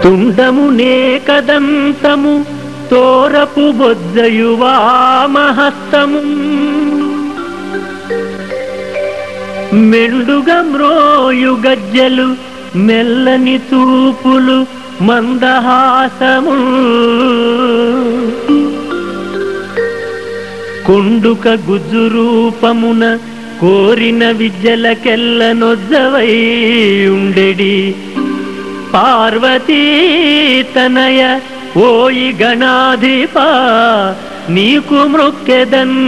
తుండమునే కదంతము తోరపు బొజ్జయువా మహత్తము మెండుగా మ్రోయు గజ్జలు మెల్లని చూపులు మందహాసము కుండుక గుజ్జు రూపమున కోరిన విద్యలకెల్ల నొజ్జవై ఉండెడి పార్వతీ తనయ ఓయి గణాధిపా నీకు మృక్కెదన్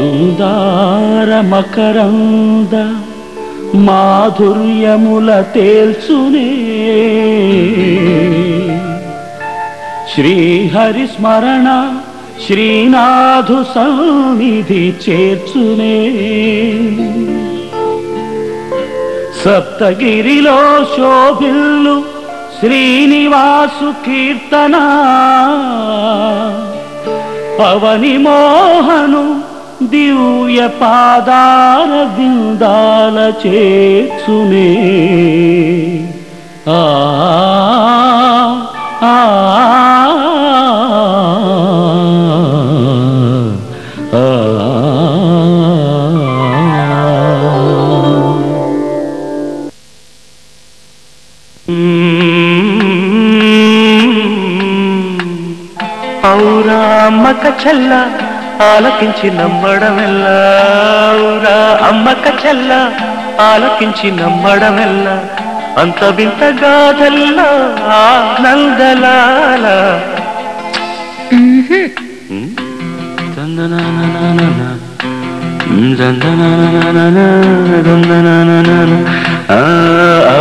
మందార మకరంద మాధుర్యముల తేల్చునే శ్రీహరి స్మరణ శ్రీనాథు సన్నిధి చేర్చునే సప్తగిరిలో శోభిల్లు శ్రీనివాసు కీర్తన పవని మోహను దివ్య పాదార విందాల చేర్చునే ఆ ఆ ఔరా అమ్మక చెల్ల ఆలకించి నమ్మడమెల్లా ఔరా అమ్మక చెల్ల ఆలకించి నమ్మడమెల్లా అంత వింత గాథల్లా ఆనందలాల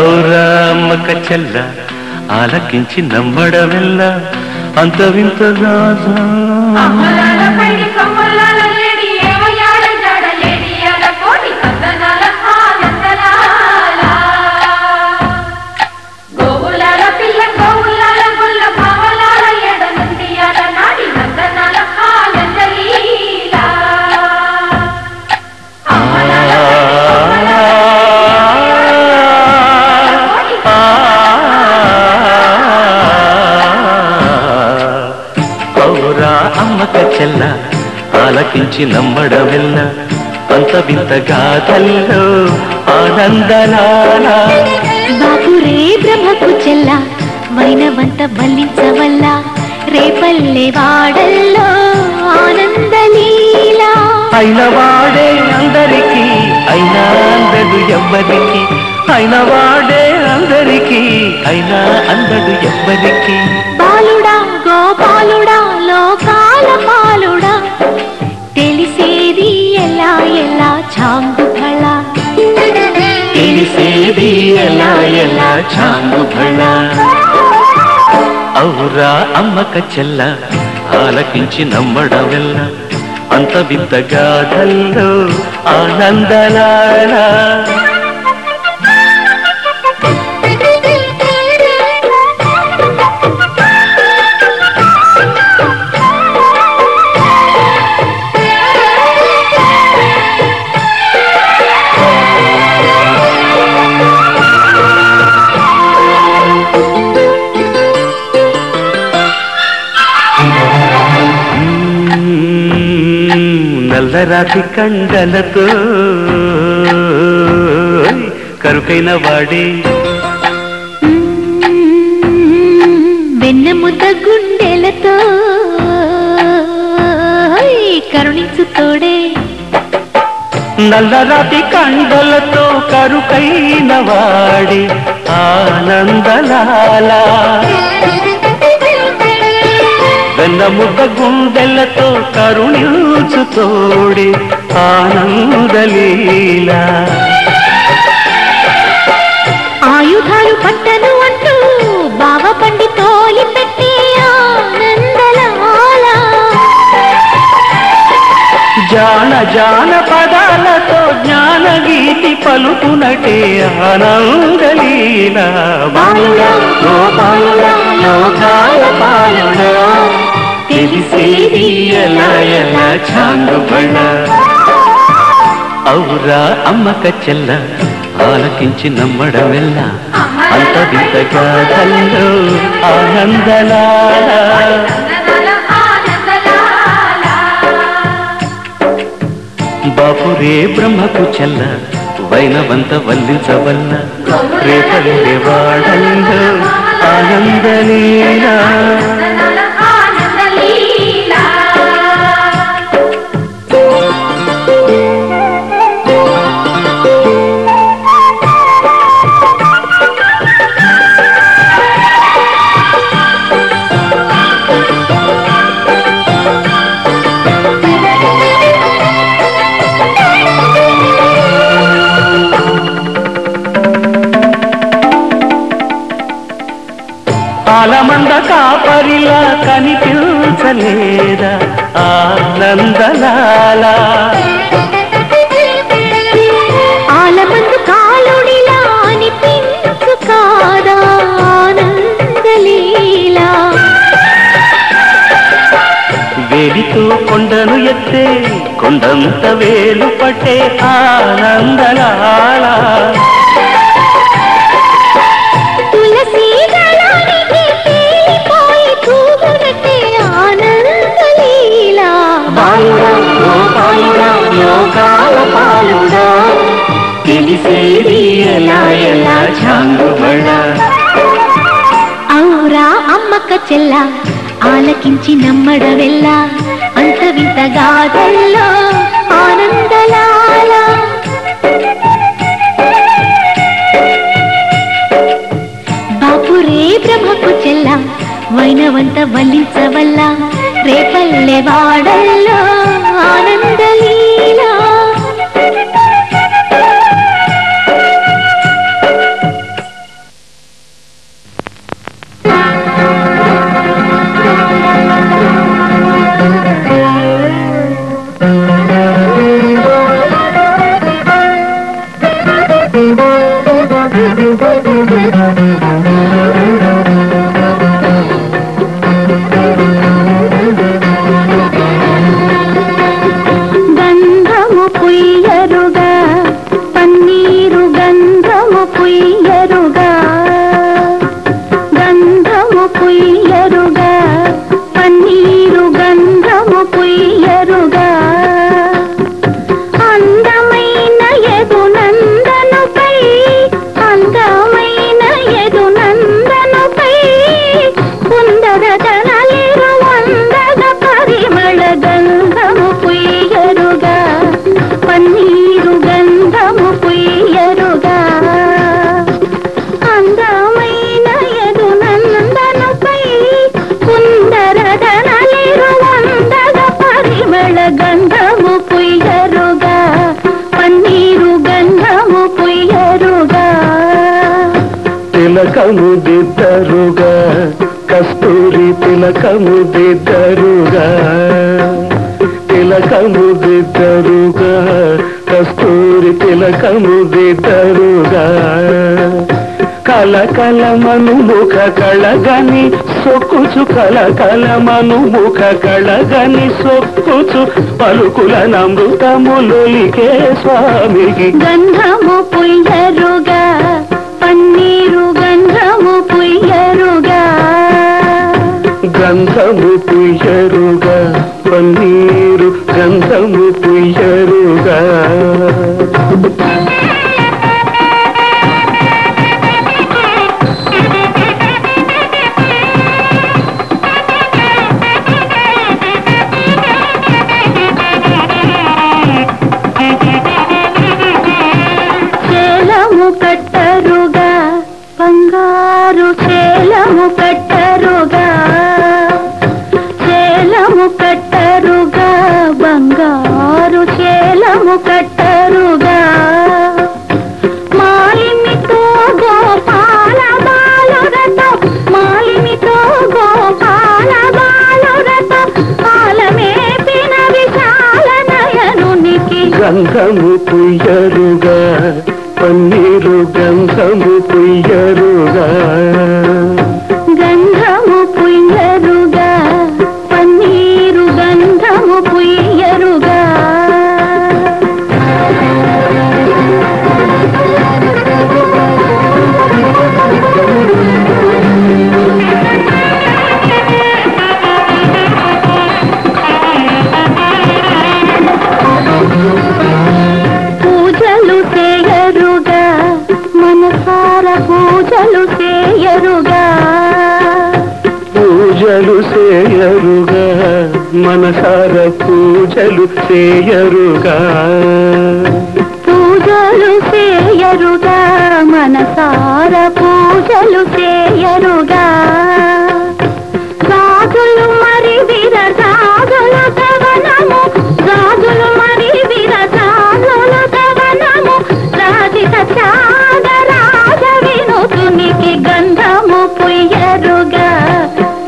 ఔరా అమ్మక చెల్ల ఆలకించి నమ్మడమెల్లా అంత వింత గాథ అమ్మక చెల్ల ఆలకించి నమ్మడమెల్ల అంత వింత గాథల్లో ఆనందలాల బాపురే బ్రహ్మకు చెల్ల వైనవంత వల్లించవల్ల రేపల్లె వాడల్లో ఆనందలీల అయిన వాడే అందరికీ అయినా అందడు ఎవ్వరికి అయిన వాడే అందరికీ అయినా అందడు ఎవ్వరికి బాలుడా గోపాలుడా లోకాల పాలుడా తెలిసేది ఎలా ఎలా చాంగుఫళ తెలిసేది ఎలా ఎలా చాంగుఫళ ఔరా అమ్మక చెల్ల ఆలకించి నమ్మడమెల్ల అంత వింత గాథల్లో ఆనందలాల నల్లరాతి కండలతో కరుకైన వాడే వెన్నముద్ద గుండెలతో కరుణించు తోడే నల్లరాతి కండలతో కరుకైన వాడే ఆనందలాల వెన్నముద్ద గుండెలతో కరుణించు తోడే ఆనందలీల ఆయుధాలు పట్టను అంటూ బావ పండి తోలి పెట్టే ఆనందలాల జాన జాన పదాలతో జ్ఞాన గీతి పలుకునటే ఆనందలీల బాలుడా గోపాలుడా లోకాల పాలుడా తెలిసేది ఎలా ఎలా చాంగుబళ ఔరా అమ్మక చెల్ల ఆలకించి నమ్మడమెల్ల అంత వింత గాథల్లో ఆనందలాల బాపురే బ్రహ్మకు చెల్ల వైనవంత వల్లించవల్ల రేపల్లె వాడల్లో ఆనందలీలా ఆలమంద కాపరిలా కనిపించలేదా ఆనందలాల ఆలమందు కాలుడిలా అనిపించు కాదా ఆనందలీలా వేడి అంటూ కొండను ఎత్తే కొండంత వేలు పట్టే ఆనందలాల తులసి దళానికి తేలిపోయి తూగునట్టే ఆనందలీలా బాలుడా గోపాలుడా లోకాల పాలుడా తెలిసేది ఎలా ఎలా చాంగుబడా ఔరా అమ్మక్క చెల్ల ఆలకించి నమ్మడవెల్లా అంత వింత గాథల్లో ఆనందలాల బాపురే బ్రహ్మకు చెల్ల వైనవంత వల్లించవల్ల రేపల్లె వాడల్లో ఆనందలీలా తిలకము దిద్దరుగా కస్తూరి తిలకము దిద్దరుగా తిలకము దిద్దరుగా కస్తూరి తిలకము దిద్దరుగా కలకలమను ముఖ కళగని సొక్కుచు కలకలమను ముఖ కళగని సొక్కుచు పలుకుల నమృతములొలికే స్వామికి గంధము పుయ్యరుగా పన్నీరు గంధము పుయ్యరుగా గంధము పుయ్యరుగా పన్నీరు గంధము పుయ్యరుగా కట్టరుగా బంగారు చేలము కట్టరుగా చేలము కట్టరుగా బంగారు చేలము కట్టరుగా మాలిమితో గోపాల బాలురతో మాలిమితో గోపాల బాలురతో పాలమేపిన విశాల నయనునికి గంధము పుయ్యరుగా పన్నీరు గంధము పుయ్యరుగా గంధము పుయ్యరుగా పన్నీరు గంధము పుయ్యరుగా పూజలు చేయరుగా మనసార పూజలు చేయరుగా పూజలు చేయరుగా మనసార పూజలు చేయరుగా పూజలు చేయరుగా మనసార పూజలు చేయరుగా గాజులు మరి విరజాజులు దవనము గాజులు మరి విరజాజులు దవనము రాజిత త్యాగరాజ వినుతునికి గంధము పుయ్యరుగా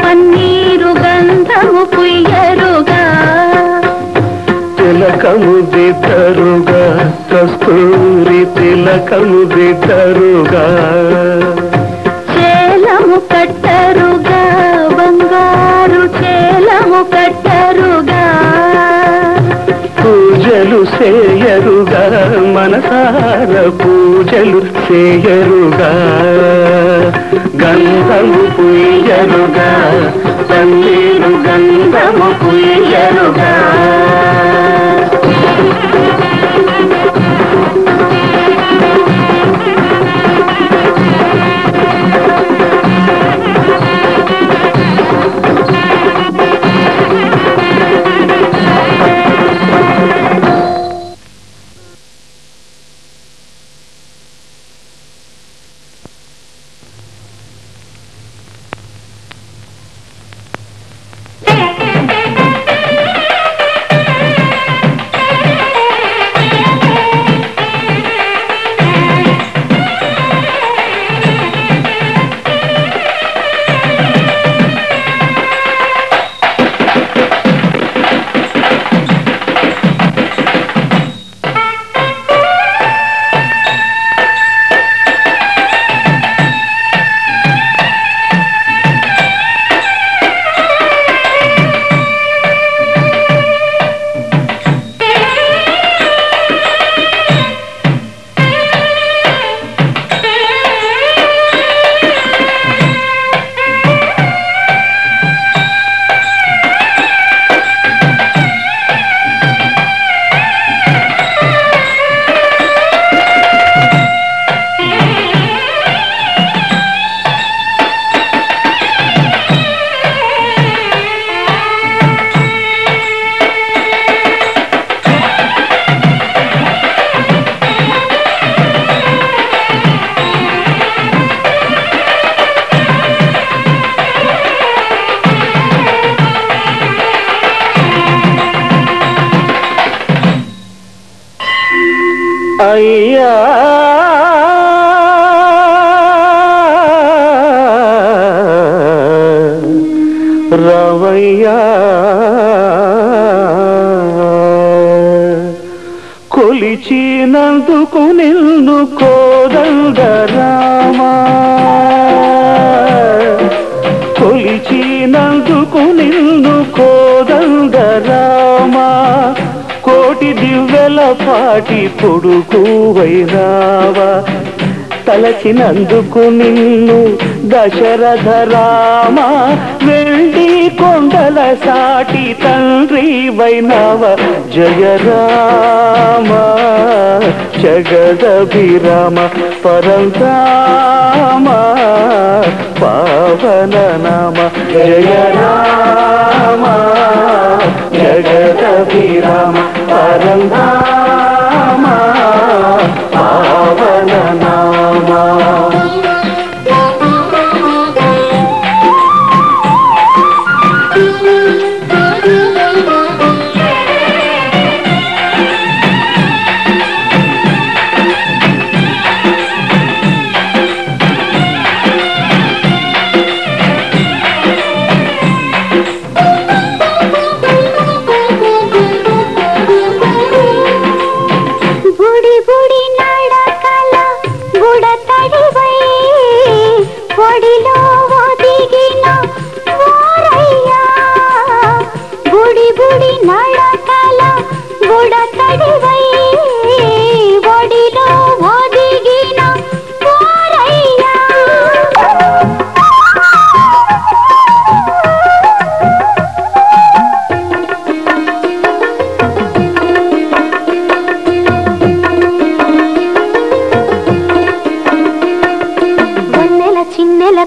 పన్నీరు గంధము పుయ్యరుగా తిలకము దిద్దరుగా కస్తూరి తిలకము దిద్దరుగా చేలము కట్టరుగా బంగారు చేలము కట్టరుగా చేయరుగా మనసార పూజలు చేయరుగా గంధము పుయ్యరుగా పన్నీరు గంధము పుయ్యరుగా అయ్యా రవయ్యా కొలిచినందుకు నిన్ను కోదండరామా కొలిచినందుకు నిన్ను కోదండరామా కోటి దివ్వెల పాటి కొడుకు వైరావా తలచినందుకు నిన్ను దశరథ రామా వెండి కొండల సాటి తండ్రి వైనవ జయ రామ జగదభిరామ పరంధామ పావన నామ జయ రామ జగదభిరామ పరంధామ పావన నామ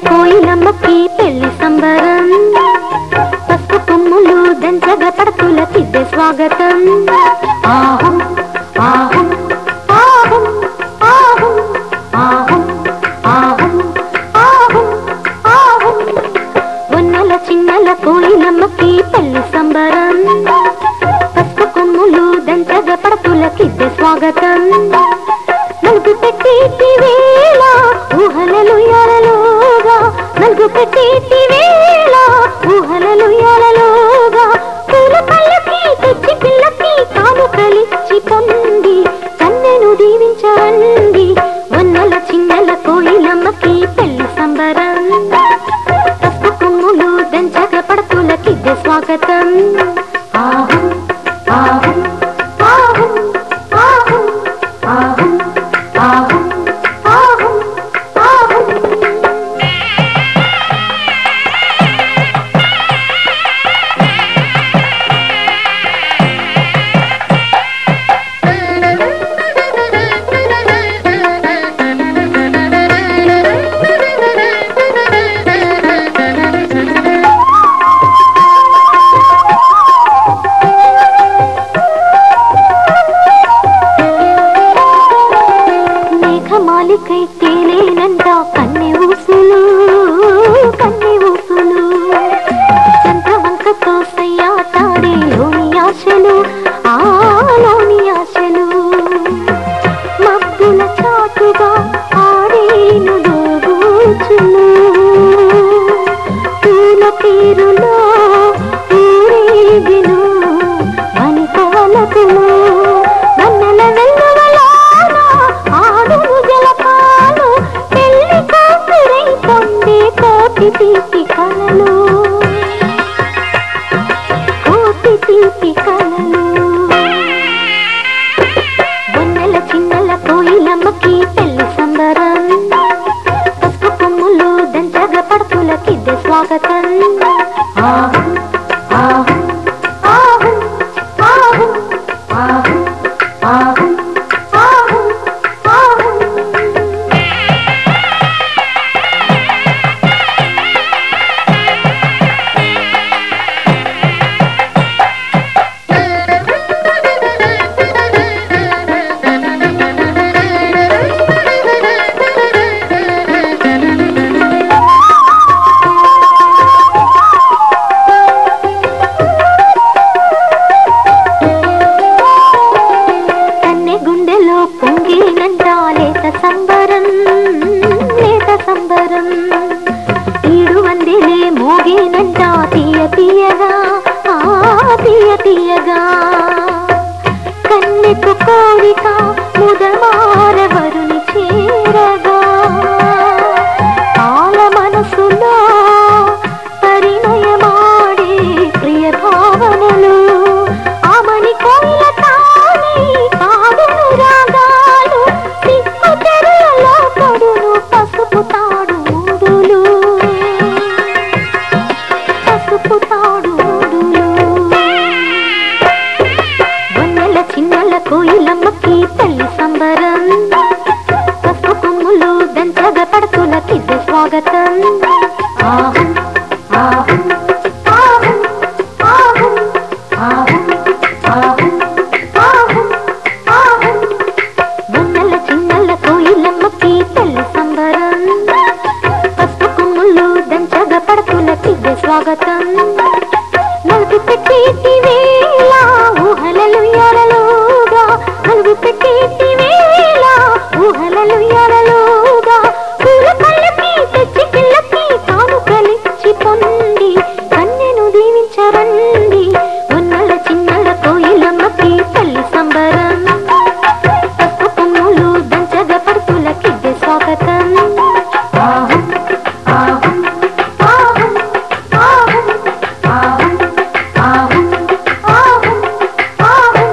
కోయిలమ్మకి పెళ్లి సంబరం పసుపు కొమ్ములు దంచగా పడతుల తిద్దే స్వాగతం ఆహం ఆహం ఆహం ఆహం ఆహం ఆహం ఆహం ఆహం వన్నెల చిన్నెల కోయిలమ్మకి పెళ్లి సంబరం పసుపు కొమ్ములు దంచగా పడతుల తిద్దే స్వాగతం నలుగు పెట్టి వేళ ఊహలలు ఎరలుగా నలుగు పెట్టి వేళ ఊహలలు ఎరలుగా పూల పల్లకి తెచ్చి పిల్లకి తాను కలిసి పొంది కన్నెను దీవించండి వన్నెల చిన్నెల కోయిలమ్మకి పెళ్లి సంబరం పసుపు కొమ్ములు దంచగ పడతులకిద్దే స్వాగతం ఆహం ఆహం ఆహం ఆలోని ఆశలు మబ్బుల చాటుగా ఆడేను దోబూచులు పూల తీరులో ఊరేగిను వనితవలపులు వన్నెల వెల్లువలాన ఆడును జలపాలు పెళ్లి కాపురై పొందే కోటి తీపి కలలు కోటి తీపి కలలు వన్నెల చిన్నెల కోయిలమ్మకి పెళ్లి సంబరం పసుపు కొమ్ములు దంచగ పడుతులకిద్దే స్వాగతం ఆహు ఆహు ఆహు ఆహు ఆహు ఆహు ఆహు ఆహు కన్నె గుండెలో పొంగినంట లేత సంబరం లేత సంబరం ఈడు వందెలే మోగినంట తీయ తీయగా తీయ తీయగా కన్నెకు కోరిక ముదమార వరుని చేరగా ఆల మనసులో పరిణయమాడే ప్రియ భావనలు ఆమని కోయిల తానే పాడును రాగాలు సిక్కు తెరలలో పడును పసుపు తాడు మూడులు పసుపు తాడు మూడులు వన్నెల చిన్నెల కోయిలమ్మకి పెళ్లి సంబరం పసుపు కొమ్ములు దంచగ పడుతులకిద్దే స్వాగతం ఆహు ఆహు ఆహు ఆహు ఆహు ఆహు ఆహు ఆహు వన్నెల చిన్నెల కోయిలమ్మకి పెళ్లి సంబరం పసుపు కొమ్ములు దంచగ పడుతులకిద్దే స్వాగతం నలుగు పెట్టేటి వేళ ఊహలలు ఎరలుగా నలుగు పెట్టేటి వేళ ఊహలలు ఎరలుగా పూల పళ్ళకి తెచ్చి పిల్లకి తాను కలిచి పొంది కన్నెను దీవించరండి వన్నెల చిన్నెల కోయిలమ్మకి పెళ్లి సంబరం పసుపు కొమ్ములు దంచగ పడుతులకిద్దే స్వాగతం ఆహు ఆహు ఆహు ఆహు ఆహు ఆహు ఆహు ఆహు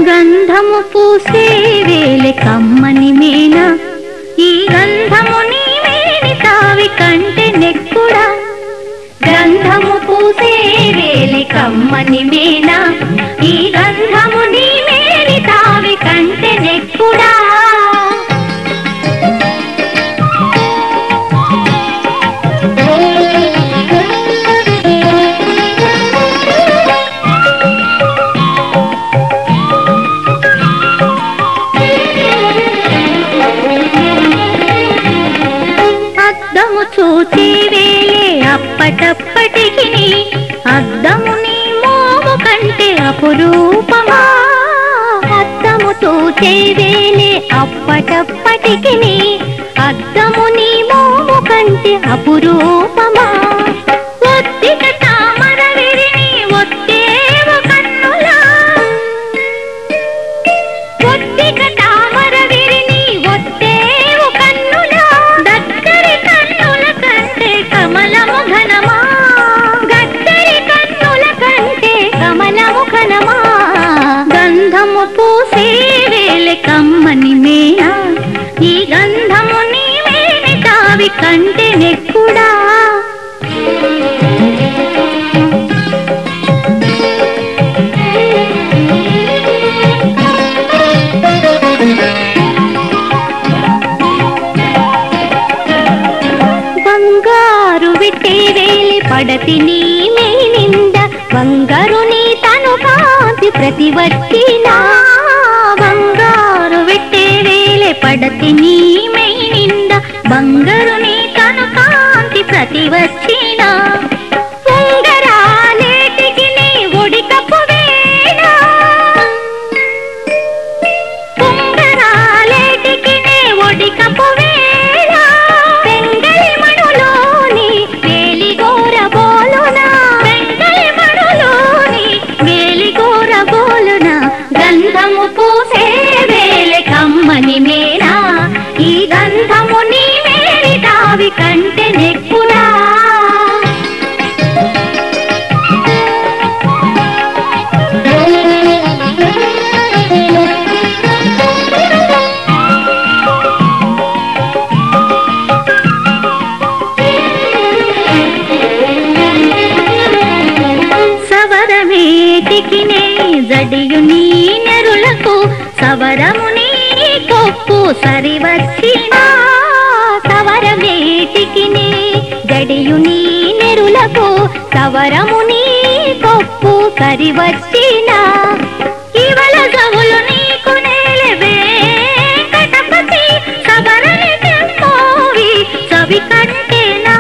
గంధము పూసే వేలే కమ్మని మేన ఈ గంధము నీ మేని తావి కంటే నెక్కుడా గంధము పూసే వేలే కమ్మని మేన ఈ గంధము నీ మేని తావి కంటే నెక్కుడా అద్దము చూచి వేలే అప్పటప్పటికి అద్దము నీ మోము కంటే అపురూపమా అద్దము చూచే వేలే అప్పటప్పటికి అద్దము నీ మోము కంటే అపురూపమా ఒత్తిక తామర విరిని ఒత్తేవ కన్నులా ఒత్తిక తామర విరిని ఒత్తేవ కన్నులా దక్కరి కన్నుల కంటే కమలము ఘనమా గద్దరి కన్నుల కంటే కమలము ఘనమా గంధము పూసే వేలే కమ్మని మేనా ఈ గంధము నీ మేని తావి కంటే నెక్కుడా పడతి నీ మెయి నింద బంగారు నీ తను కాంతి ప్రతి వచ్చినా బంగారు వెట్టే వేలే పడతి నీ మెయి నింద బంగారు నీ తను కాంతి ప్రతి వచ్చినా ఉంగరాలేటికి నీ ఒడి కప్పు వేళ ఉంగరాలేటికి నీ ఒడి కప్పు వేళ పెంగళి మణులోని వేలిగోర బోలున పెంగళి మణులోని వేలిగోర బోలున గంధము పూసే వేలే కమ్మని మేనా ఈ గంధము నీ మేరి తావి కంటే నెక్కునా సవరమేటికి నే జడియు నీ నెరులకు సవరము నీ కొప్పు సరివచ్చినా సవరమేటికి నే జడియు నీ నెరులకు సవరము నీ కొప్పు సరివచ్చినా ఇవల జవులు నీకు నేలే వెంకటపతి సవరని తెమ్మోవి సవి కంటేనా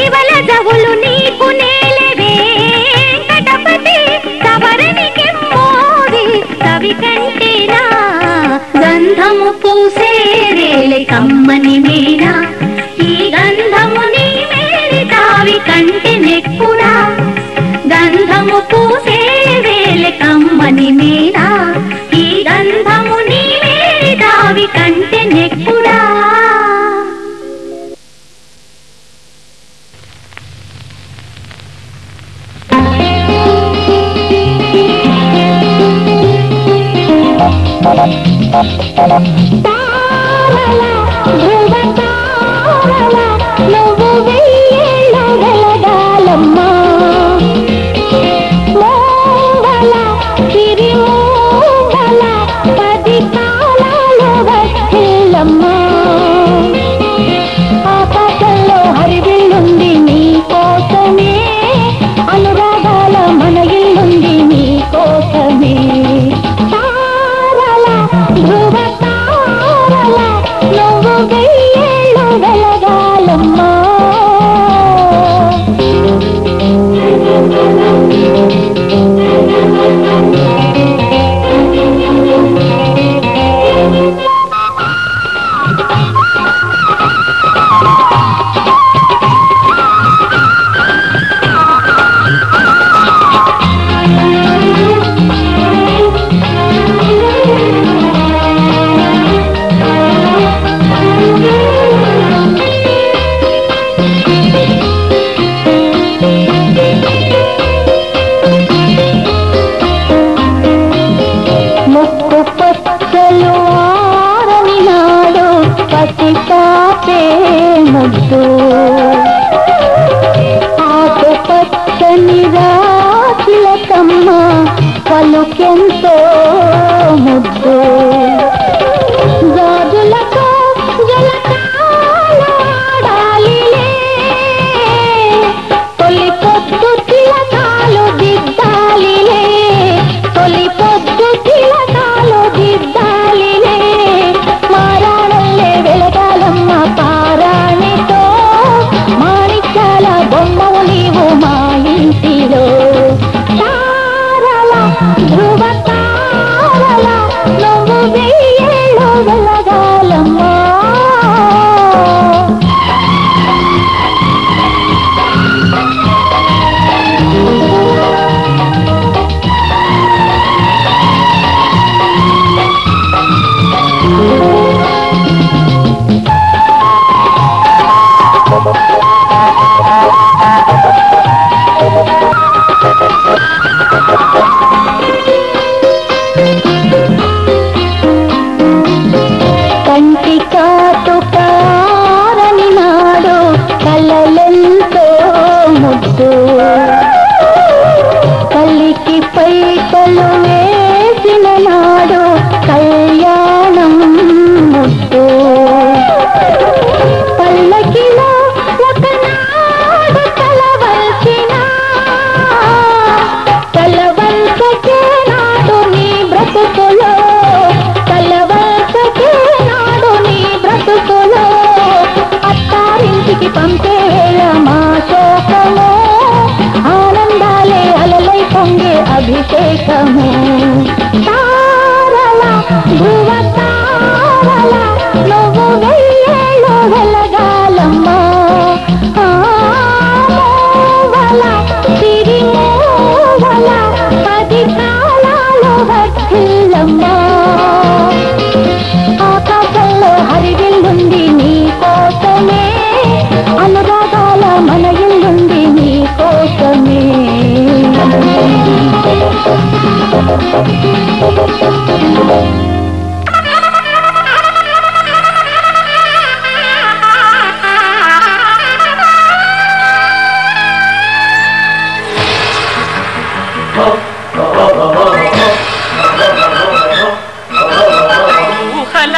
ఇవల జవులు నీకు నేలే వెంకటపతి సవరని కెమ్మోవి సవి కంటేనా గంధము పూసే రేలే కమ్మని మేనా ఈ గంధము నీ మేరి తావి కంటే నెక్కునా గంధము పూసే వేలే కమ్మని మేనా ఈ గంధము నీ మేరి తావి కంటే నెక్కునా నువ్వు వెయ్యేళ్ళు వెలగాలమ్మా మోవల సిరిమూవల 10 కాలాలు వర్ధిల్లమ్మా ఆకాశంలో హరివిల్లుంది నీ కోసమే అనురాగాల మన ఇల్లుంది నీ కోసమే తారల ధ్రువ తారల నువ్వు వెయ్యేళ్ళు వెలగాలమ్మా ముక్కు పచ్చలు ఆరని నాడు పసి పాపే ముద్దు ఆకు పచ్చని రాతిలకమ్మ పలుకెంతో ముద్దు గాజులతో జలకాలాడాలిలే తొలి పొద్దు తిలకాలు దిద్దాలిలే తొలి పొద్దు తిలకాలు దిద్దాలిలే మారాణల్లే వెలగాలమ్మ పారాణితో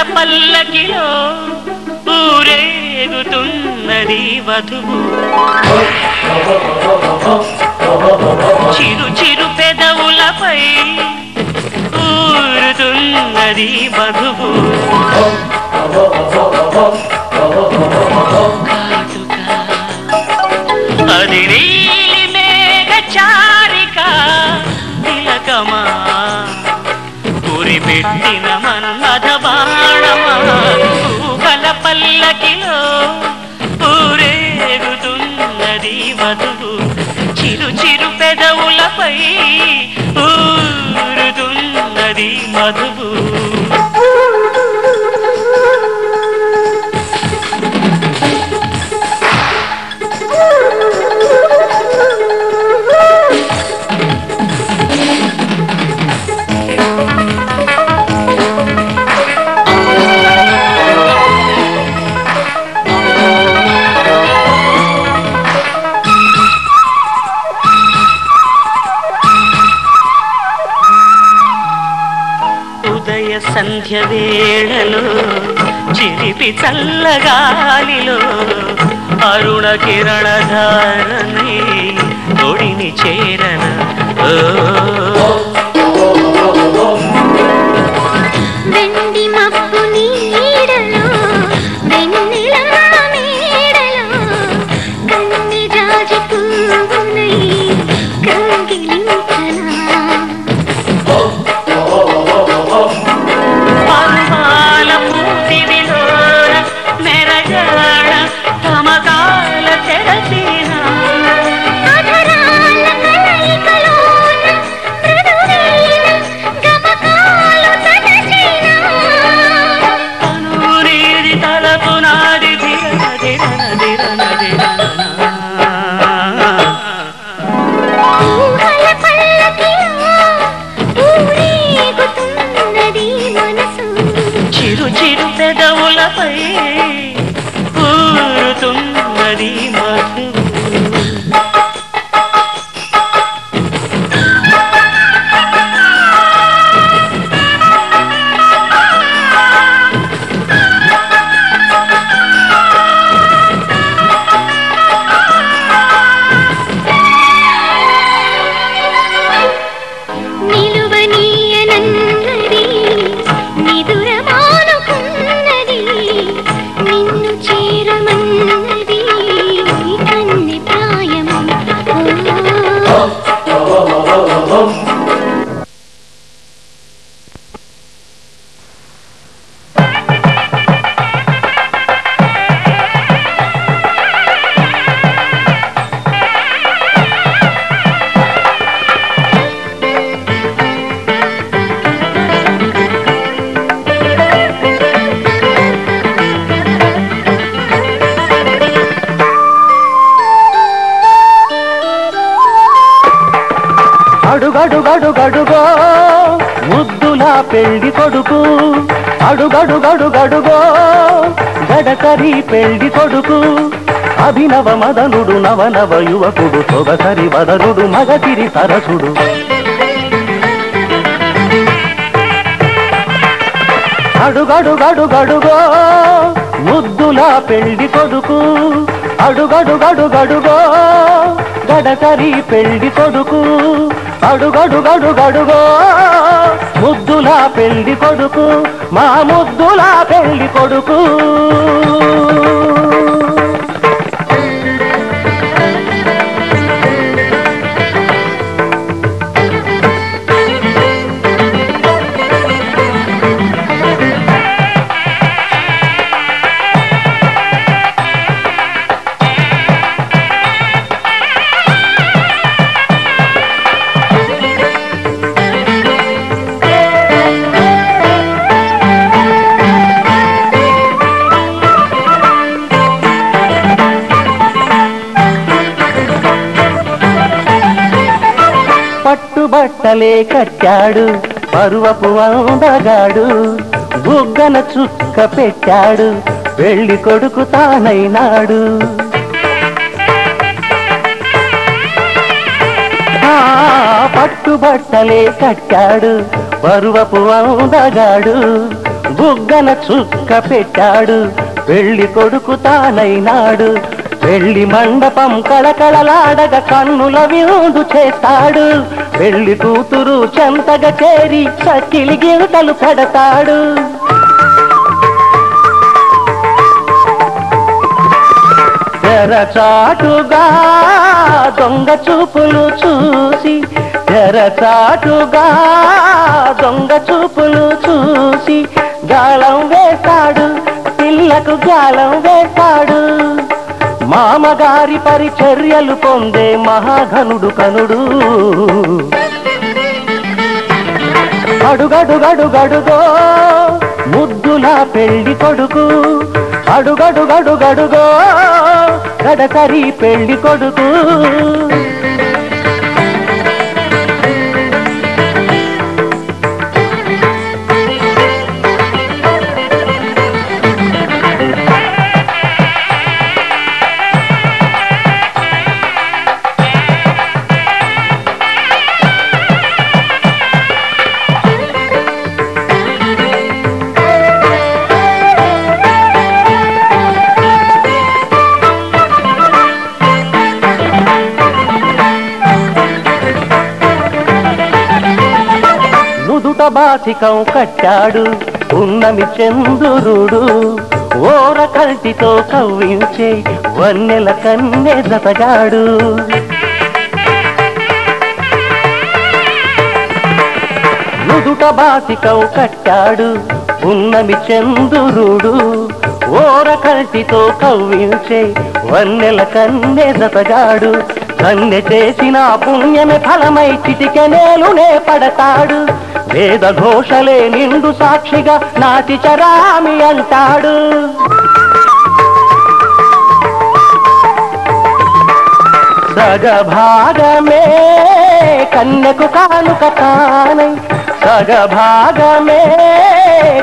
పల్లకిలో ఊరేగుతున్నది వధువు చిరు చిరు పెదవులపై ఊరుతున్నది వధువు అది నీలి మేఘ చారిక తిలకమా పెట్టిన మన్మథ బాణమా పూగల పల్లకిలో ఊరేగుతున్నది వధువు చిరు చిరు పెదవులపై ఊరుతున్నది మధువు సంధ్య వేళలో చిరిపి చల్లగాలిలో అరుణ కిరణధారని ఒడిని చేరన వెండి మబ్బు నీడలో వెన్నెలమ్మ మేడలో కన్ని జాజి పువ్వునై కౌగిలించనా పెదవులపై ఊరుతున్నది మధువు అడుగడుగడుగడుగో ముద్దులా పెళ్లి కొడుకు అడుగడుగడుగడుగో గడకరి పెళ్లి కొడుకు అభినవ మదనుడు నవనవ యువకుడు సొగసరి వదనుడు మగసిరి సరసుడు అడుగడుగడుగడుగో ముద్దులా పెళ్లి కొడుకు అడుగడుగడుగడుగో గడకరి పెళ్లి కొడుకు అడుగడుగడుగడుగో ముద్దులా పెళ్లి కొడుకు మా ముద్దులా పెళ్లి కొడుకు పట్టుబట్టలే కట్టాడు పరువపు అందగాడు బుగ్గన చుక్క పెట్టాడు పెళ్లి కొడుకు తానైనాడు పట్టుబట్టలే కట్టాడు పరువపు అందగాడు బుగ్గన చుక్క పెట్టాడు పెళ్లి కొడుకు తానైనాడు పెళ్లి మండపం కళకళలాడగా కన్నుల విందు చేస్తాడు పెళ్లి కూతురు చెంతగా చేరి సకిలి గిరితలు పెడతాడు తెరచాటుగా దొంగ చూపులు చూసి తెరచాటుగా దొంగ చూపులు చూసి గాలం వేస్తాడు పిల్లకు గాలం వేస్తాడు మామగారి పరిచర్యలు పొందే మహాఘనుడు కనుడు అడుగడుగడుగడుగో ముద్దుల పెళ్లి కొడుకు అడుగడుగడుగడుగో గడసరి పెళ్లి కొడుకు బాసికం కట్టాడు ఉన్నమి చంద్రుడు ఓర కల్టితో కవ్వించే వన్నెల కన్నె జతగాడు నుదుట బాసికం కట్టాడు ఉన్నమి చంద్రుడు ఓర కల్టితో కవ్వించే వన్నెల కన్నె జతగాడు కన్నె చేసిన పుణ్యమే ఫలమై చిటికెనేలునే పడతాడు వేద ఘోషలే నిండు సాక్షిగా నాటి చరామి అంటాడు సగభాగమే కన్నెకు కానుక తానై సగభాగమే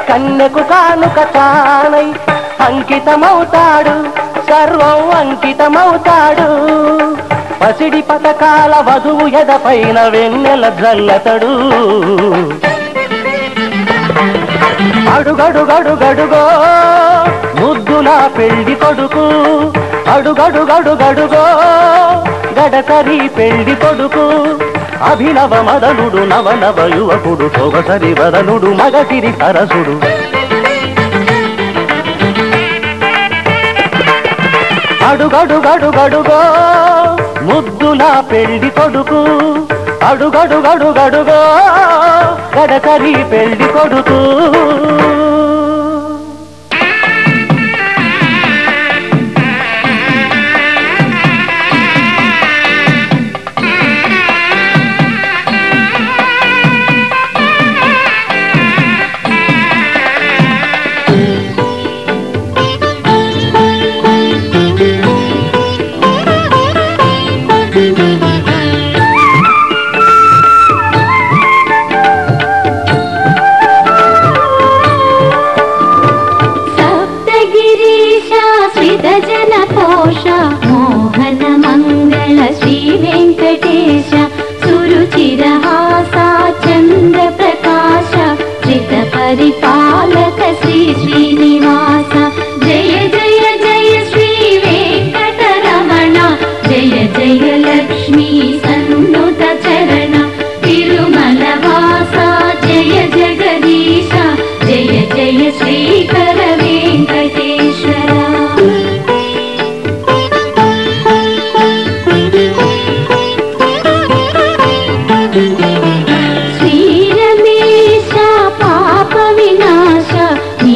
కన్నెకు కానుక తానై అంకితమవుతాడు సర్వం అంకితమవుతాడు పసిడి పథకాల వధువు ఎదపైన వెన్నెల జల్లతడు అడుగడుగడుగడుగో ముద్దుల పెళ్లి కొడుకు అడుగడుగడుగడుగో గడసరి పెళ్లి కొడుకు అభినవ మదనుడు నవనవ యువకుడు సొగసరి వదనుడు మగసిరి సరసుడు అడుగడుగడుగడుగో ముద్దుల పెళ్లి కొడుకు అడుగడుగడుగడుగో గడసరి పెళ్లి కొడుకు परिपालक श्री श्रीनिवास जय जय जय श्री वेंकटरमण जय जय लक्ष्मी सन्नुत चरण तिरुमलवास जय जगदीश जय जय श्रीकर वेंकटेश्वर శ్రీ రమేశ పాప వినాశ నీ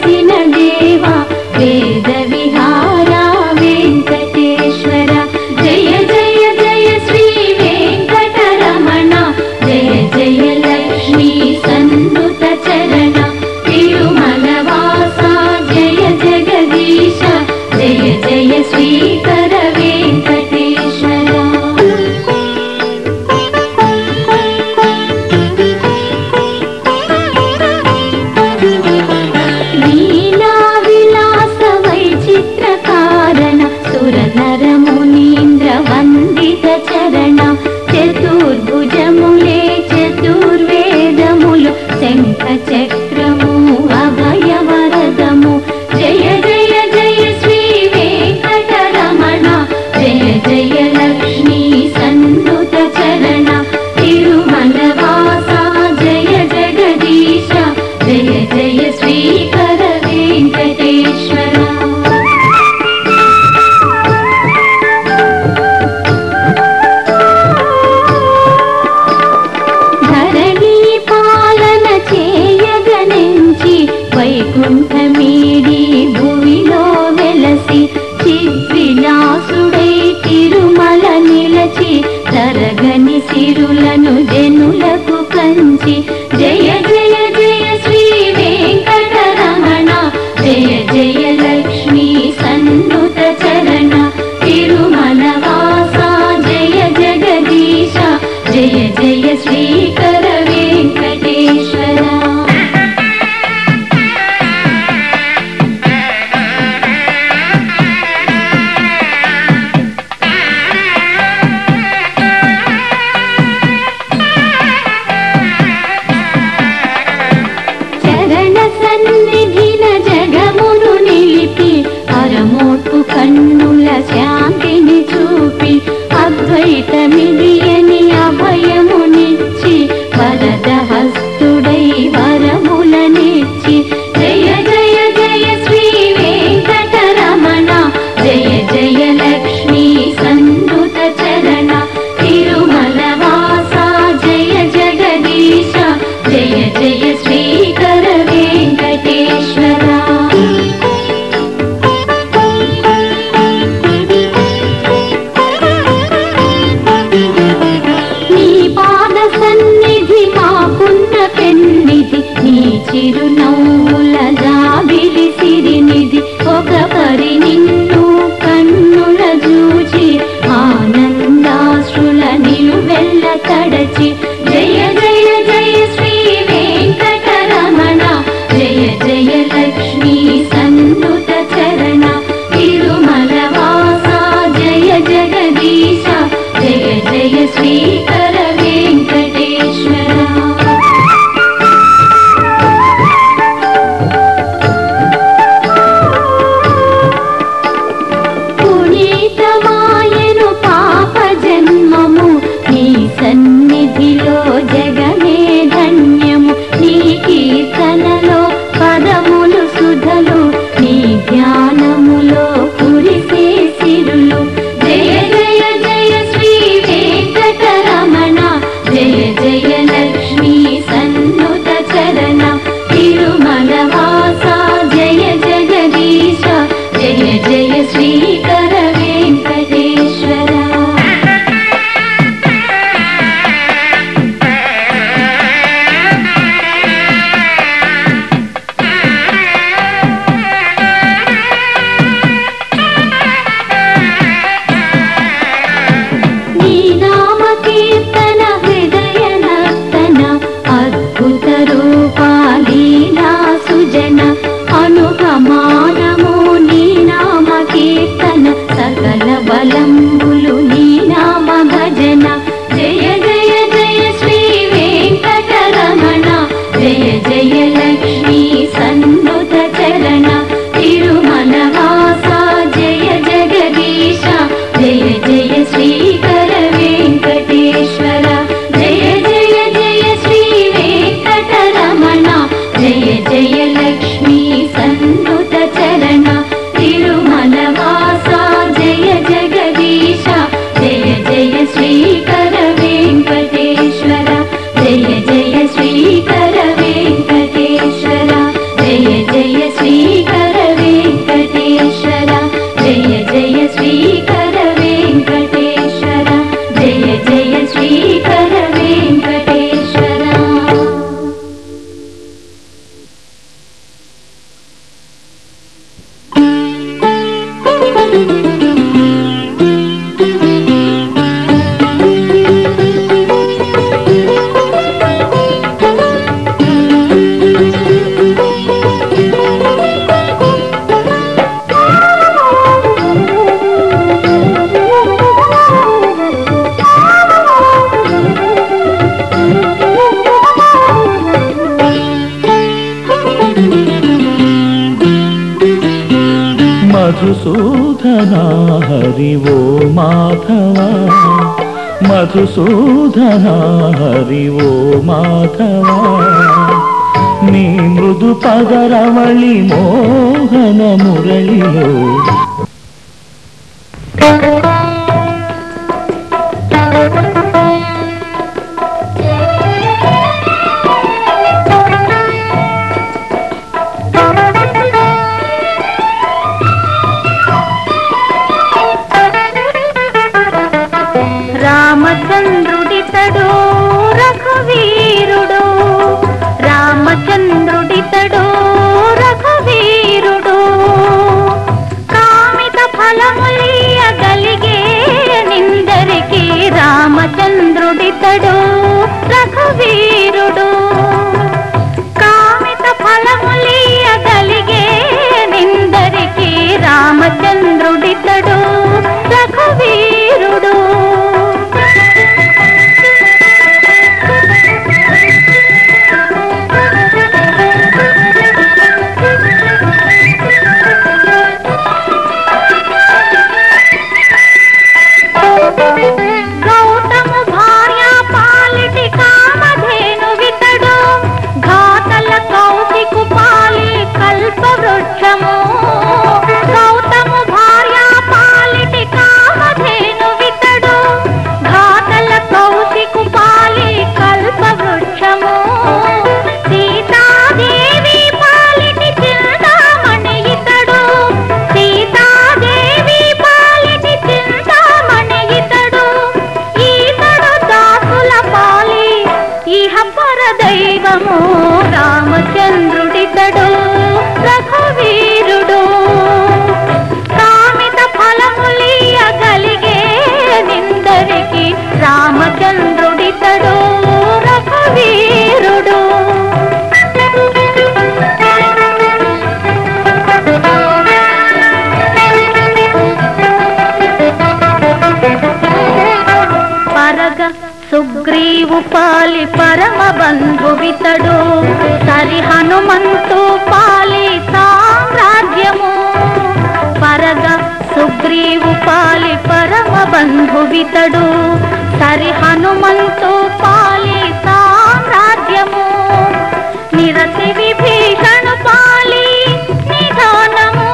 వెలసిన దేవా వేద విహార వెంకటేశ్వర జయ జయ జయ శ్రీ వెంకటరమణ జయ జయ లక్ష్మీ సన్నుత చరణ తిరుమలవాస జయ జగదీశ జయ జయ శ్రీకర వెంకటేశ్వర లీలా విలాస వైచిత్రకారణ సురనర మునీంద్ర వందిత చరణ చతుర్భుజములే చతుర్వేదములు శంఖ చక్రము అభయవరదము జయ జయ జయ శ్రీ వెంకటరమణ జయ జయ లక్ష్మీ సన్నుత చరణ తిరుమలవాస జయ జగదీశ జయ జయ శ్రీకర వెంకటేశ్వర ధరణి పాలన చేయగనించి వైకుంఠమీడి భువిలో వెలసి చిద్విలాసుడై తిరుమల నిలచి తరగని సిరులను జనులకు కంచి జయ జయ జయ శ్రీ వెంకటరమణ జయ జయ లక్ష్మీ సన్నుత చరణ తిరుమలవాస జయ జగదీశ జయ జయ శ్రీకర వెంకటేశ్వర మధుసూదన హరి ఓ మాధవ మధుసూదన హరి ఓ మాధవ నీ మృదు పదరవళి మోహన మురళిలో రామచంద్రుడితడు రఘువీరుడు రామచంద్రుడితడు రఘువీరుడు కామిత ఫలములియగలిగే నిందరికి రామచంద్రుడితడు రఘువీరుడు కామిత ఫలములియగలిగే నిందరికి రామచంద్రుడితడు రఘువీరుడు గౌతము భార్య పాలిటి కామధేను వితడు ఘాతల కౌశికు పాలి కల్పవృక్షము గౌతము భార్య పాలిటి కామధేను వితడు ఘాతల కౌశికు పాలి కల్పవృక్షము సీతాదేవి పాలిటి చింతామణి ఇతడు సీతాదేవి పాలిటి చింతామణి ఇతడు ఈతడు దాసుల పాలి ఇహ పరదైవము రామచంద్రుడితడు రఘువీరుడు కామిత ఫలములియగలిగే నిందరికి రామచంద్రుడితడు రఘువీరుడు పరగ సుగ్రీవు పాలి పరమ బంధువితడు సరి హనుమంతు పాలి సామ్రాజ్యము పరగ సుగ్రీవు పాలి పరమ బంధువితడు సరి హనుమంతు పాలి సామ్రాజ్యము నిరతి విభీషణు పాలి నిధానము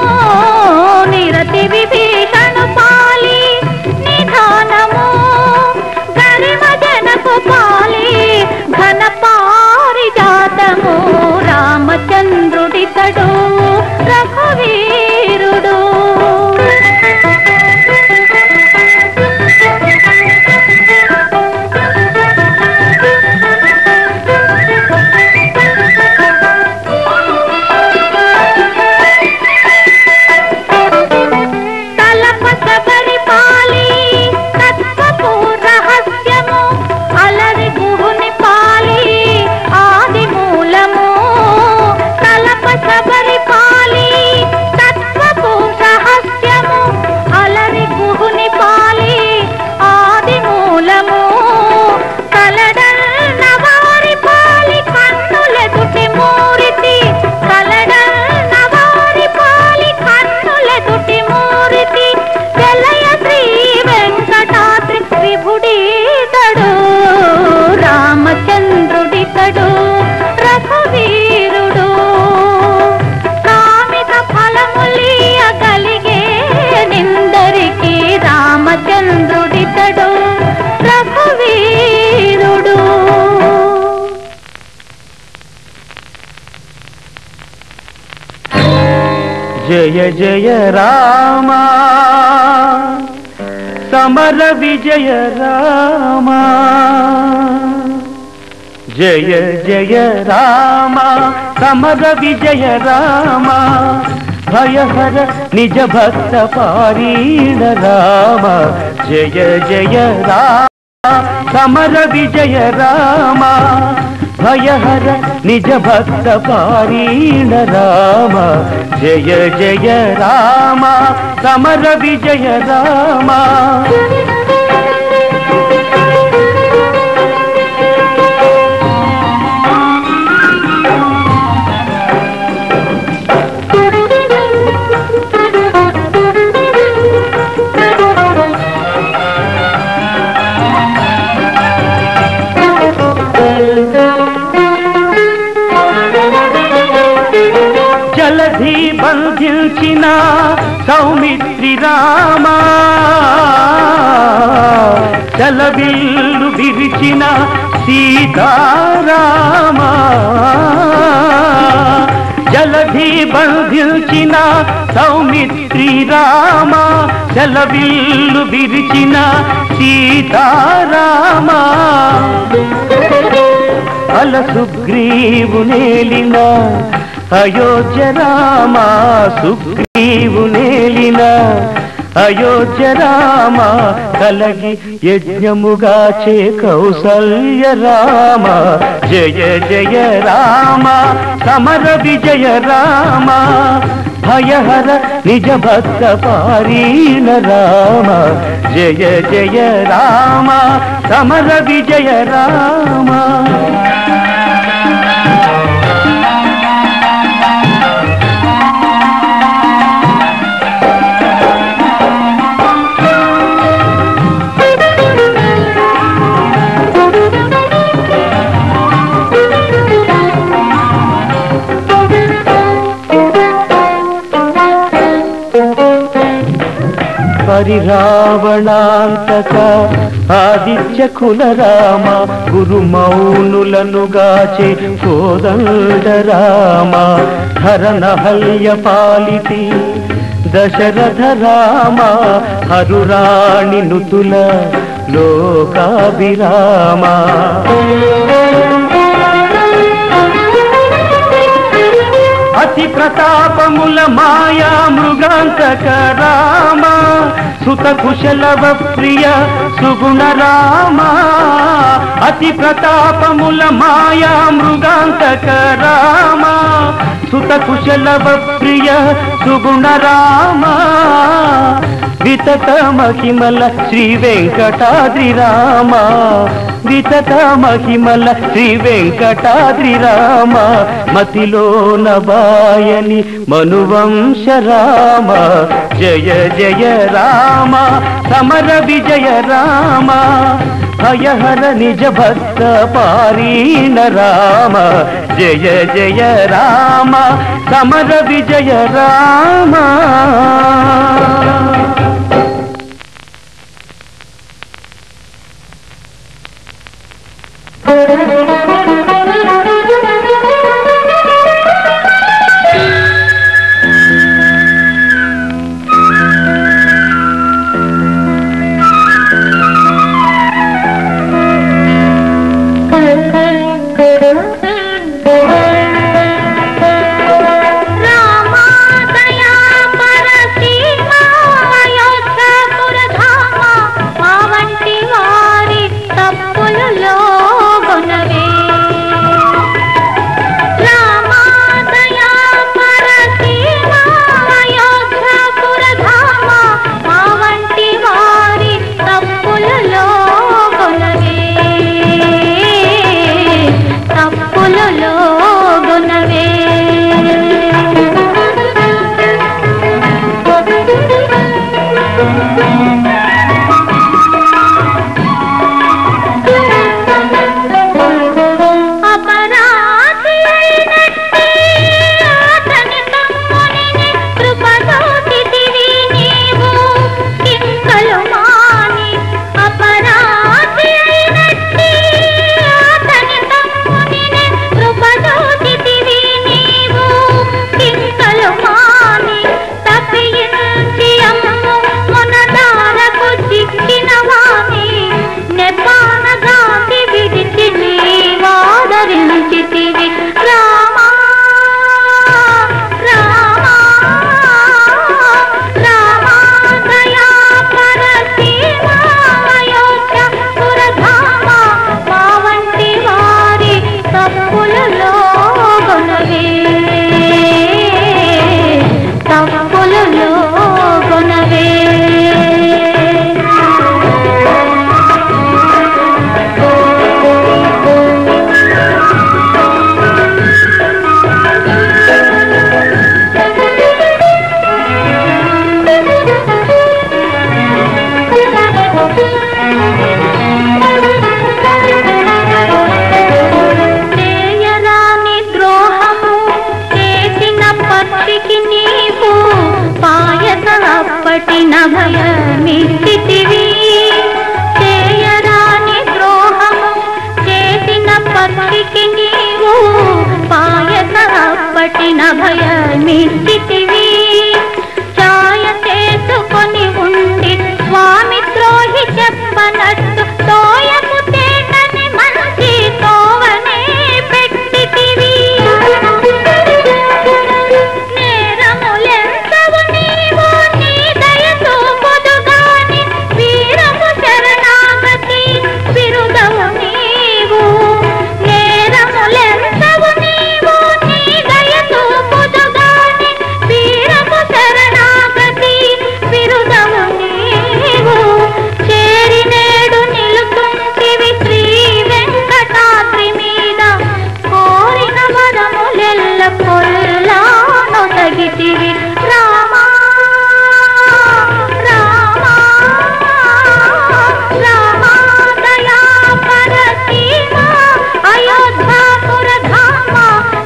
నిరతి విభీషణు పాలి నిధానము గరిమ జనకు పాలి ఘన పారిజాతము రామచంద్రుడితడు రఘువీరుడు రామచంద్రుడితడు రఘువీరుడు కామిత ఫలములియగలిగే నిందరికి రామచంద్రుడితడు రఘువీరుడు జయ జయ రామ సమర విజయ రామ జయ జయ రామ సమర విజయ రామ భయహర నిజ భక్త పారీణ రామ జయ జయ రామ సమర విజయ రామ భయహర నిజ భక్త పారీణ రామ జయ జయ రామ సమర విజయ రామ జలధి బంధించిన సౌమిత్రి రామా, జలవిల్లు విరిచిన సీతారామా, జలధి బంధించిన సౌమిత్రి రామా, జలవిల్లు విరిచిన సీతారామా, అల సుగ్రీవు నేలిన అయోధ్య రామా, సుగ్రీవు నేలిన అయోధ్య రామా, కలగి యజ్ఞముగాచే కౌసల్య రామ, జయ జయ రామ సమర విజయ రామ, భయహర నిజ భక్త పారీణ రామ, జయ జయ రామ సమర విజయ రామ. పరిరావణాంతక ఆదిత్య కుల రామ, గురు మౌనులను గాచే కోదండ రామ, హరనహల్య పాలితి దశరథ రామ, హరురాణి నుతుల లోకాభిరామ, అతి ప్రతాపముల మాయా మృగాంతక రామ, సుత కుశలవ ప్రియ సుగుణ రామ, అతి ప్రతాపముల మాయా మృగాంతక రామ, సుత కుశలవ ప్రియ సుగుణ రామ, వితత మహిమల శ్రీ వెంకటాద్రి రామ, వితత మహిమల శ్రీ వెంకటాద్రి రామ, మతిలో నబాయని మనువంశ రామ, జయ జయ రామ సమర విజయ రామ, భయహర నిజ భక్త పారీణ రామ, జయ జయ రామ సమర విజయ రామ. తప్పులలో అభయమిచ్చితివి ఛాయ చేసుకొని ఉండి స్వామి ద్రోహి చెప్పనట్టు తోయకు తేనని మంచి తోవనే పెట్టితివి నేరములెంతవు నీవు నీ దయతో పొదుగాని వీరము శరణాగతి బిరుదవు నీవు నేరములెంతవు నీవు నీ దయతో పొదుగాని వీరము శరణాగతి బిరుదవు నీవు చేరి నేడు నిలుతుంటివి శ్రీ వెంకటాద్రి మీద కోరిన వరములెల్ల పొల్లాను తగితివి రామా రామా రామా దయా పరసీమ అయోధ్యాపురధామ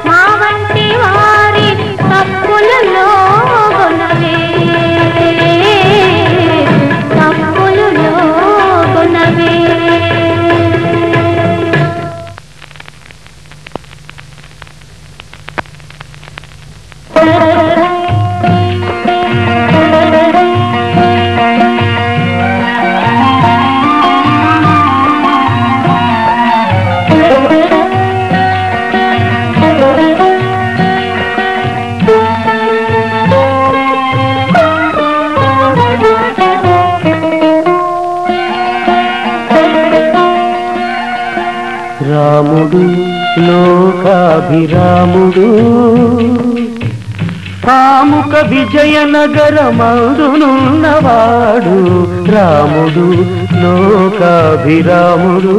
మా వంటి వారి తప్పులలో గుణవే తప్పులలో గుణవే రాముడు లోకాభిరాముడు కాముక విజయనగరమందునున్నవాడు రాముడు లోకాభిరాముడు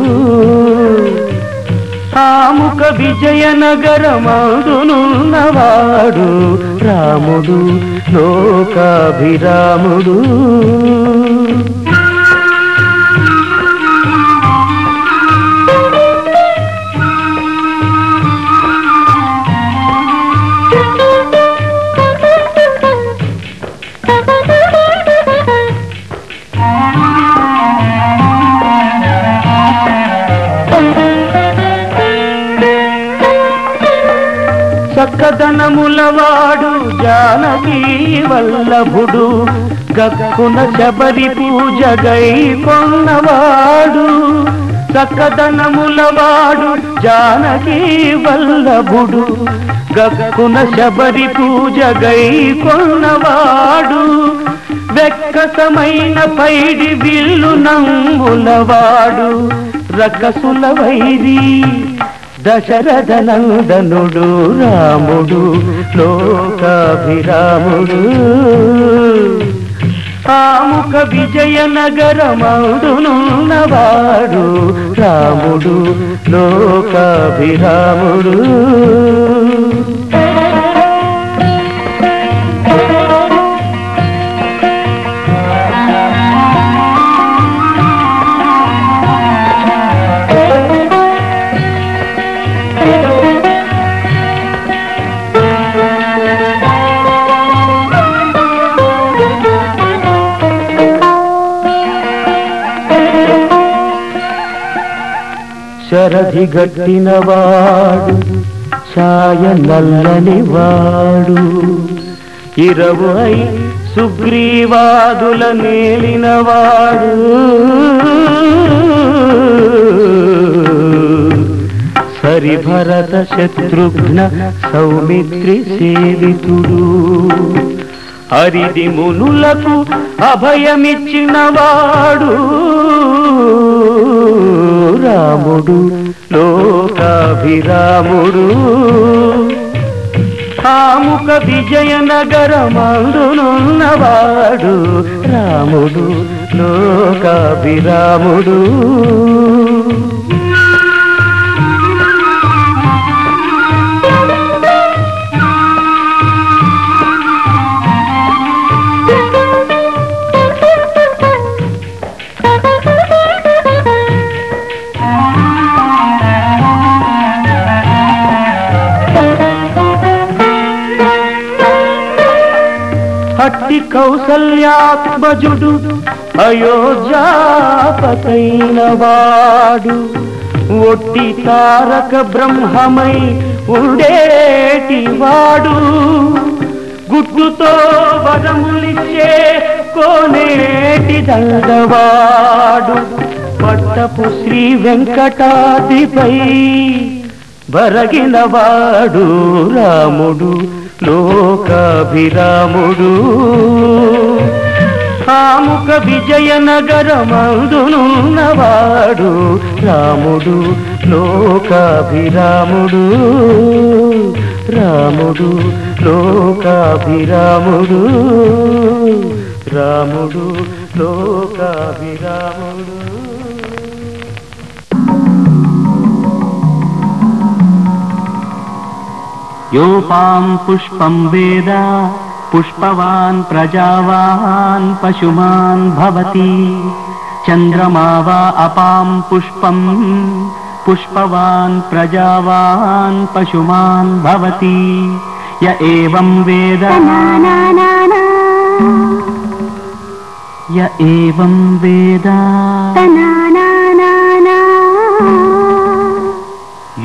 కాముక విజయనగరమందునున్నవాడు రాముడు లోకాభిరాముడు చక్కదనములవాడు జానకీ వల్లభుడు గక్కున శబరి పూజగై కొన్నవాడు చక్కదనములవాడు జానకీ వల్లభుడు గక్కున శబరి పూజగై కొన్నవాడు వెక్కసమైన పైడి విల్లు నమ్ములవాడు రకసుల వైరి దశరథ నందనుడు రాముడు లోకాభిరాముడు కాముక విజయనగరమందునున్నవాడు రాముడు లోకాభిరాముడు శరధి గట్టినవాడు ఛాయ నల్లనివాడు ఇరవై సుగ్రీవాదుల నేలినవాడు సరిభరత శత్రుఘ్న సౌమిత్రి సేవితుడు హరిది మునులకు అభయమిచ్చినవాడు రాముడు లోకాభిరాముడు కాముక విజయనగరమందునున్నవాడు రాముడు లోకాభిరాముడు అట్టి కౌసల్యాత్మజుడు అయోధ్యాపతైన వాడు ఒట్టి తారక బ్రహ్మమై ఉండేటి వాడు గుడ్డుతో వరములిచ్చే కోనేటి దండవాడు పట్టపు శ్రీ వెంకటాదిపై బరగినవాడు రాముడు లోకాభిరాముడు ఆముక విజయనగరమందునున్నవాడు రాముడు లోకాభిరాముడు రాముడు లోకాభిరాముడు రాముడు లోకాభిరాముడు యోపాం పుష్పం వేద పుష్పవాన్ ప్రజావాన్ పశుమాన్ భవతి చంద్రమా వా అపాం పుష్పం పుష్పవాన్ ప్రజావాన్ పశుమాన్ భవతి య ఏవం వేద య ఏవం వేద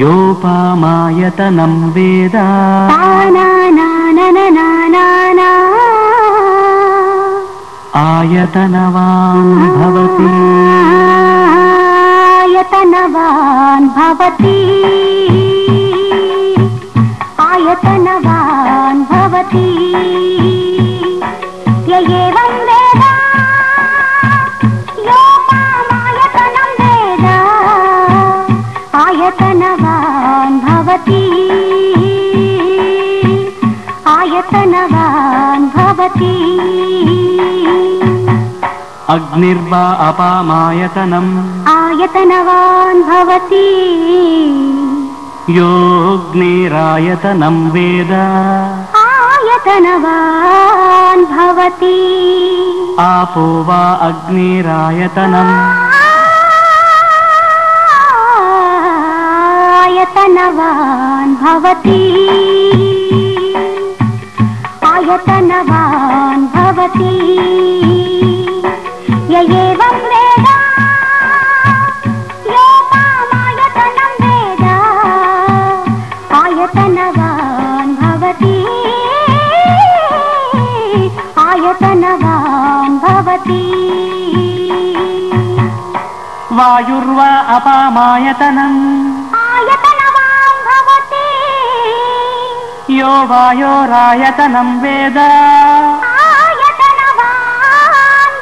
యోపామాయతనం వేద ఆయతనవాన్ భవతి ఆయతనవాన్ భవతి ఆయతనవాన్ భవతి య ఏవం వేద యోపామాయతనం వేద ఆయతనవాన్ భవతి ఆయతనవాన్ భవతి అగ్నిర్వా అపామాయతనం ఆయతనవాన్ భవతి యోగ్నిరాయతనం వేద ఆయతనవాన్ భవతి ఆపో వా అగ్నిరాయతనం ఆయతనవాన్ భవతి ఆయతనవాన్ భవతి య ఏవం వేద యోపామాయతనం వేద ఆయతనవాన్ భవతి ఆయతనవాన్ భవతి వాయుర్వా అపామాయతనం ఆయతనవాన్ భవతి యో వాయోరాయతనం వేద ఆయతనవాన్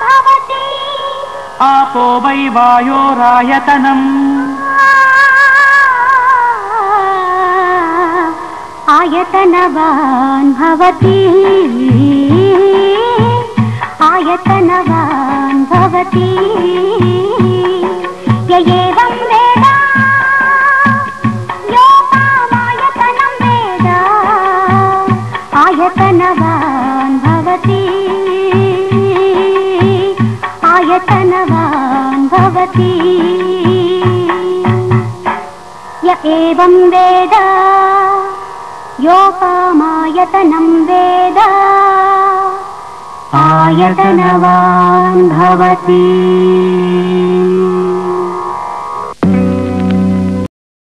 భవతి ఆపో వై వాయోరాయతనం ఆయతనవాన్ భవతి ఆయతనవాన్ భవతి య ఏవం వేద యోపామాయతనం వేద ఆయతనవాన్ భవతి ఆయతనవాన్ భవతి య ఏవం వేద యోపామాయతనం వేద ఆయతనవాన్ భవతి